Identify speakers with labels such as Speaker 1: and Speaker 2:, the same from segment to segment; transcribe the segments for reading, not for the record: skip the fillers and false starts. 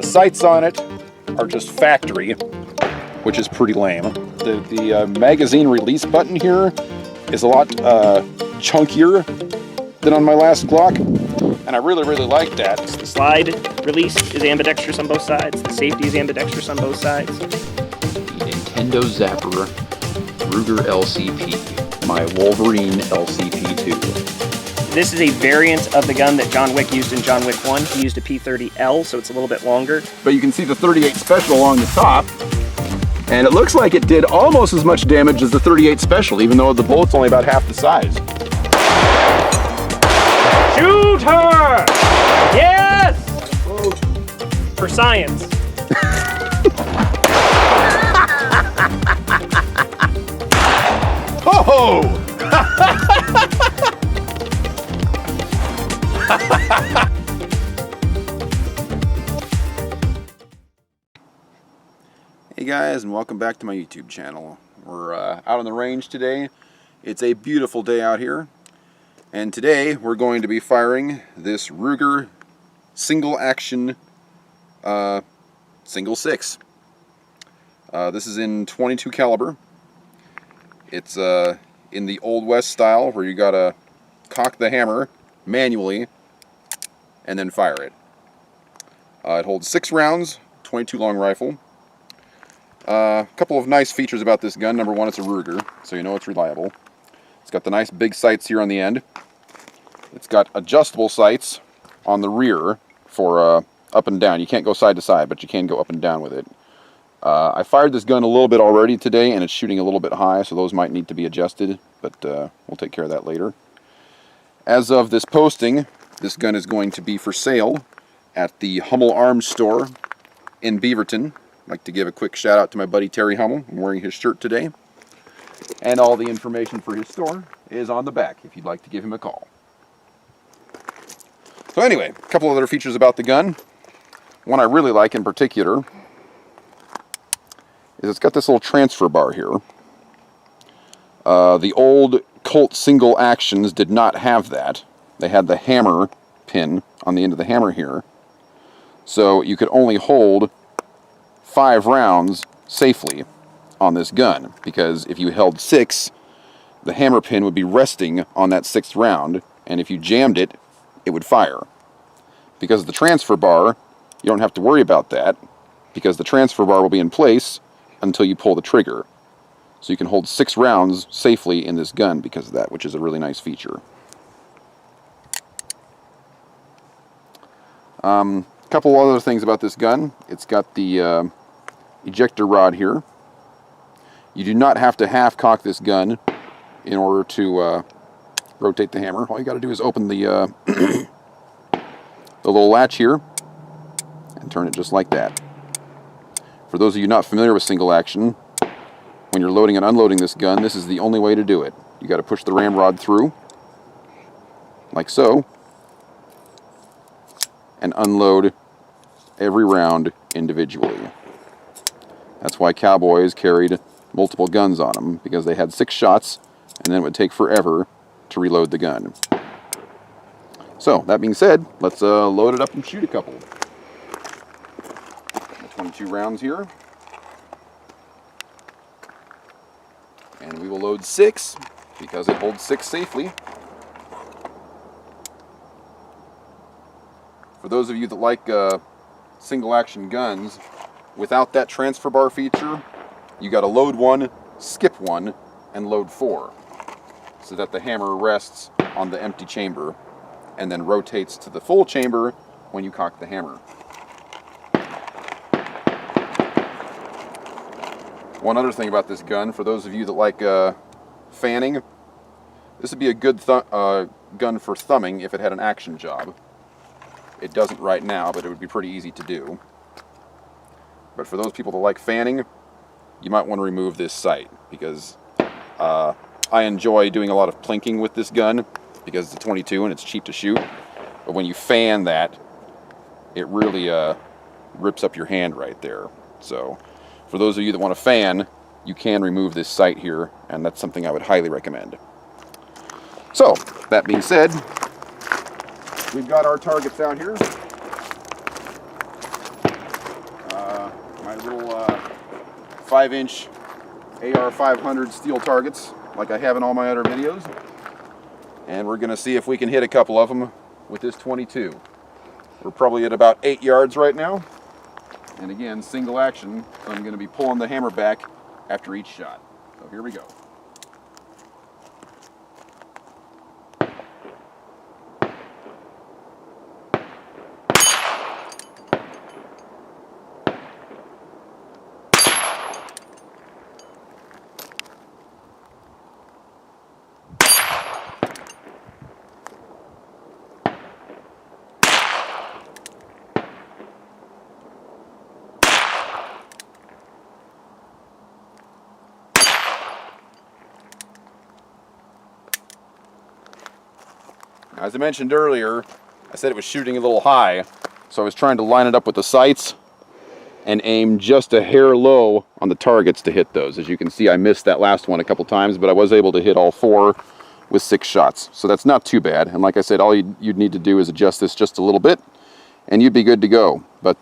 Speaker 1: The sights on it are just factory, which is pretty lame. The magazine release button here is a lot chunkier than on my last Glock, and I really like that.
Speaker 2: The slide release is ambidextrous on both sides. The safety is ambidextrous on both sides.
Speaker 3: The Nintendo Zapper Ruger LCP, my Wolverine LCP2.
Speaker 2: This is a variant of the gun that John Wick used in John Wick 1. He used a P30L, so it's a little bit longer.
Speaker 1: But you can see the 38 Special along the top, and it looks like it did almost as much damage as the 38 Special, even though the bullet's only about half the size.
Speaker 2: Shoot her! Yes! For science.
Speaker 1: Oh! Hey guys, and welcome back to my YouTube channel. We're out on the range today. It's a beautiful day out here, and today we're going to be firing this Ruger single action single 6. This is in 22 caliber. It's in the Old West style, where you gotta cock the hammer manually and then fire it. It holds 6 rounds, 22 long rifle. A couple of nice features about this gun. Number one, it's a Ruger, so you know it's reliable. It's got the nice big sights here on the end. It's got adjustable sights on the rear for up and down. You can't go side to side, but you can go up and down with it. I fired this gun a little bit already today, and it's shooting a little bit high, so those might need to be adjusted, but we'll take care of that later. As of this posting, this gun is going to be for sale at the Hummel Arms store in Beaverton. I'd like to give a quick shout out to my buddy Terry Hummel. I'm wearing his shirt today. And all the information for his store is on the back if you'd like to give him a call. So anyway, a couple other features about the gun. One I really like in particular is it's got this little transfer bar here. The old Colt single actions did not have that. They had the hammer pin on the end of the hammer here. So you could only hold 5 rounds safely on this gun, because if you held 6, the hammer pin would be resting on that 6th round, and if you jammed it, it would fire. Because of the transfer bar, you don't have to worry about that, because the transfer bar will be in place until you pull the trigger. So you can hold 6 rounds safely in this gun because of that, which is a really nice feature. Couple other things about this gun. It's got the ejector rod here. You do not have to half cock this gun in order to rotate the hammer. All you got to do is open the the little latch here and turn it just like that. For those of you not familiar with single action, when you're loading and unloading this gun, this is the only way to do it. You got to push the ramrod through, like so, and unload every round individually. That's why cowboys carried multiple guns on them, because they had 6 shots, and then it would take forever to reload the gun. So, that being said, let's load it up and shoot a couple. 22 rounds here. And we will load 6, because it holds 6 safely. For those of you that like single action guns, without that transfer bar feature, you got to load 1, skip 1, and load 4, so that the hammer rests on the empty chamber and then rotates to the full chamber when you cock the hammer. One other thing about this gun, for those of you that like fanning, this would be a good gun for thumbing if it had an action job. It doesn't right now, but it would be pretty easy to do. But for those people that like fanning, you might want to remove this sight, because I enjoy doing a lot of plinking with this gun because it's a 22 and it's cheap to shoot. But when you fan that, it really rips up your hand right there. So for those of you that want to fan, you can remove this sight here, and that's something I would highly recommend. So, that being said, we've got our targets out here. my little 5-inch AR-500 steel targets, like I have in all my other videos. And we're going to see if we can hit a couple of them with this 22. We're probably at about 8 yards right now. And again, single action, so I'm going to be pulling the hammer back after each shot. So here we go. As I mentioned earlier, I said it was shooting a little high, so I was trying to line it up with the sights and aim just a hair low on the targets to hit those. As you can see, I missed that last one a couple times, but I was able to hit all 4 with 6 shots. So that's not too bad. And like I said, all you'd need to do is adjust this just a little bit, and you'd be good to go. But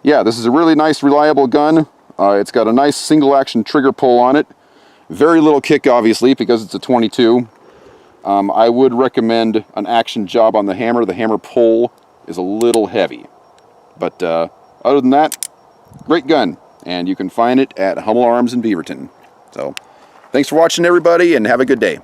Speaker 1: yeah, this is a really nice, reliable gun. It's got a nice single-action trigger pull on it. Very little kick, obviously, because it's a 22. I would recommend an action job on the hammer. The hammer pull is a little heavy. But other than that, great gun. And you can find it at Hummel Arms in Beaverton. So, thanks for watching, everybody, and have a good day.